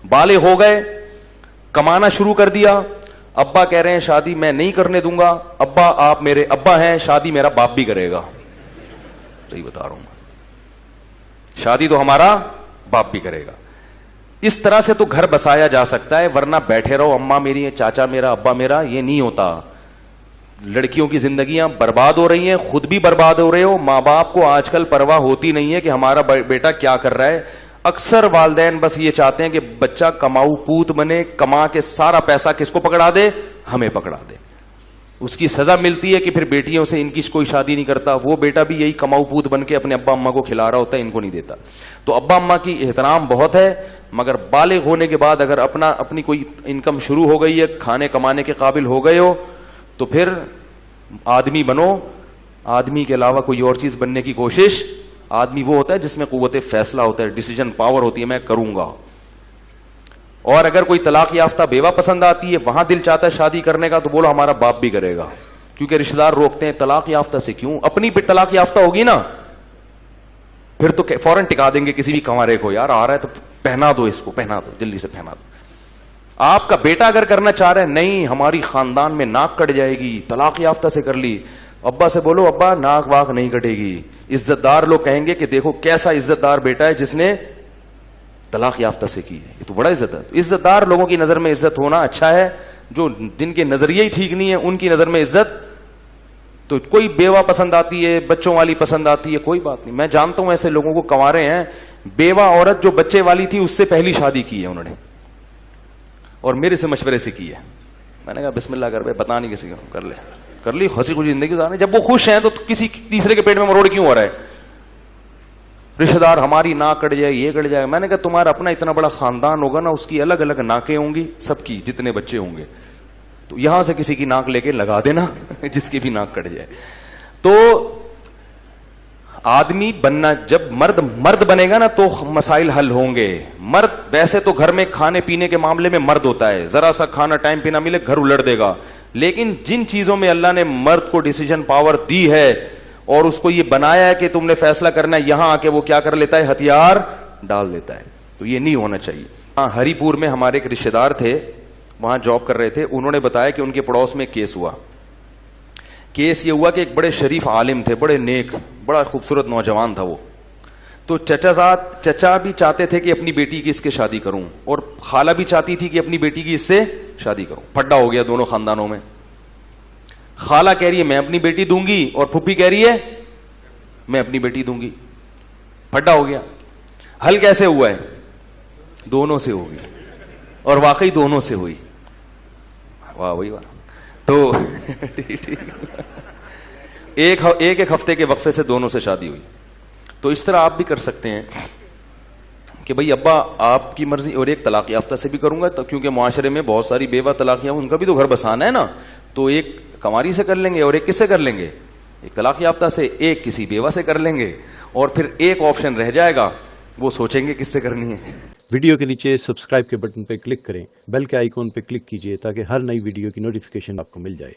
بالغ ہو گئے, کمانا شروع کر دیا, ابا کہہ رہے ہیں شادی میں نہیں کرنے دوں گا, ابا آپ میرے ابا ہیں, شادی میرا باپ بھی کرے گا. صحیح بتا رہا ہوں, شادی تو ہمارا باپ بھی کرے گا. اس طرح سے تو گھر بسایا جا سکتا ہے, ورنہ بیٹھے رہو اماں میری ہے, چاچا میرا, ابا میرا, یہ نہیں ہوتا. لڑکیوں کی زندگیاں برباد ہو رہی ہیں, خود بھی برباد ہو رہے ہو. ماں باپ کو آج کل پرواہ ہوتی نہیں ہے کہ ہمارا بیٹا کیا کر رہا ہے. اکثر والدین بس یہ چاہتے ہیں کہ بچہ کماؤ پوت بنے, کما کے سارا پیسہ کس کو پکڑا دے, ہمیں پکڑا دے. اس کی سزا ملتی ہے کہ پھر بیٹیوں سے ان کی کوئی شادی نہیں کرتا. وہ بیٹا بھی یہی کماؤ پوت بن کے اپنے ابا اماں کو کھلا رہا ہوتا ہے, ان کو نہیں دیتا. تو ابا اماں کی احترام بہت ہے, مگر بالغ ہونے کے بعد اگر اپنی کوئی انکم شروع ہو گئی ہے, کھانے کمانے کے قابل ہو گئے ہو, تو پھر آدمی بنو. آدمی کے علاوہ کوئی اور چیز بننے کی کوشش, آدمی وہ ہوتا ہے جس میں قوت فیصلہ ہوتا ہے, ڈیسیجن پاور ہوتی ہے, میں کروں گا. اور اگر کوئی طلاق یافتہ بیوہ پسند آتی ہے, وہاں دل چاہتا ہے شادی کرنے کا, تو بولو ہمارا باپ بھی کرے گا, کیونکہ رشتہ دار روکتے ہیں. طلاق یافتہ سے کیوں, اپنی بھی طلاق یافتہ ہوگی نا, پھر تو فوراً ٹکا دیں گے کسی بھی کنوارے کو, یار آ رہا ہے تو پہنا دو اس کو, پہنا دو, جلدی سے پہنا دو. آپ کا بیٹا اگر کرنا چاہ رہے ہیں, نہیں ہماری خاندان میں ناک کٹ جائے گی, طلاق یافتہ سے کر لی, ابا سے بولو ابا ناک واک نہیں کٹے گی. عزت دار لوگ کہیں گے کہ دیکھو کیسا عزت دار بیٹا ہے جس نے طلاق یافتہ سے کی ہے, یہ تو بڑا عزت ہے. عزت دار لوگوں کی نظر میں عزت ہونا اچھا ہے, جو جن کے نظریے ہی ٹھیک نہیں ہے ان کی نظر میں عزت. تو کوئی بیوہ پسند آتی ہے, بچوں والی پسند آتی ہے, کوئی بات نہیں. میں جانتا ہوں ایسے لوگوں کو, کنوارے ہیں, بیوہ عورت جو بچے والی تھی اس سے پہلی شادی کی ہے انہوں نے, اور میرے سے مشورے سے کی ہے. میں نے کہا بسم اللہ کر بھائی, بتا نہیں کسی کو, کر لی ہنسی خوشی زندگی گزارنے. جب وہ خوش ہیں تو کسی تیسرے کے پیٹ میں مروڑ کیوں ہو رہا ہے؟ رشتہ دار ہماری ناک کٹ جائے, یہ کٹ جائے. میں نے کہا تمہارا اپنا اتنا بڑا خاندان ہوگا نا, اس کی الگ الگ ناکیں ہوں گی, سب کی جتنے بچے ہوں گے, تو یہاں سے کسی کی ناک لے کے لگا دینا جس کی بھی ناک کٹ جائے. تو آدمی بننا, جب مرد بنے گا نا تو مسائل حل ہوں گے. مرد ویسے تو گھر میں کھانے پینے کے معاملے میں مرد ہوتا ہے, ذرا سا کھانا ٹائم پہ نہ ملے گھر الٹ دے گا. لیکن جن چیزوں میں اللہ نے مرد کو ڈیسیجن پاور دی ہے اور اس کو یہ بنایا ہے کہ تم نے فیصلہ کرنا ہے, یہاں آ کے وہ کیا کر لیتا ہے, ہتھیار ڈال دیتا ہے. تو یہ نہیں ہونا چاہیے. ہری پور میں ہمارے ایک رشتے دار تھے, وہاں جاب کر رہے تھے. انہوں نے بتایا کہ ان کے پڑوس میں کیس ہوا. کیس یہ ہوا کہ ایک بڑے شریف عالم تھے, بڑے نیک, بڑا خوبصورت نوجوان تھا وہ. تو چچا بھی چاہتے تھے کہ اپنی بیٹی کی اس کے شادی کروں, اور خالہ بھی چاہتی تھی کہ اپنی بیٹی کی اس سے شادی کروں. پھڈا ہو گیا دونوں خاندانوں میں. خالہ کہہ رہی ہے میں اپنی بیٹی دوں گی, اور پھپھی کہہ رہی ہے میں اپنی بیٹی دوں گی. پھڈا ہو گیا. حل کیسے ہوا ہے؟ دونوں سے ہوگی, اور واقعی دونوں سے ہوئی. واہ وہی واہ. تو ایک ہفتے کے وقفے سے دونوں سے شادی ہوئی. تو اس طرح آپ بھی کر سکتے ہیں کہ بھئی ابا آپ کی مرضی, اور ایک طلاق یافتہ سے بھی کروں گا, کیونکہ معاشرے میں بہت ساری بیوہ طلاق یافتہ, ان کا بھی تو گھر بسانا ہے نا. تو ایک کنواری سے کر لیں گے, اور ایک کس سے کر لیں گے, ایک طلاق یافتہ سے, ایک کسی بیوہ سے کر لیں گے, اور پھر ایک آپشن رہ جائے گا, وہ سوچیں گے کس سے کرنی ہے. ویڈیو کے نیچے سبسکرائب کے بٹن پہ کلک کریں, بیل کے آئیکن پہ کلک کیجئے تاکہ ہر نئی ویڈیو کی نوٹیفیکیشن آپ کو مل جائے.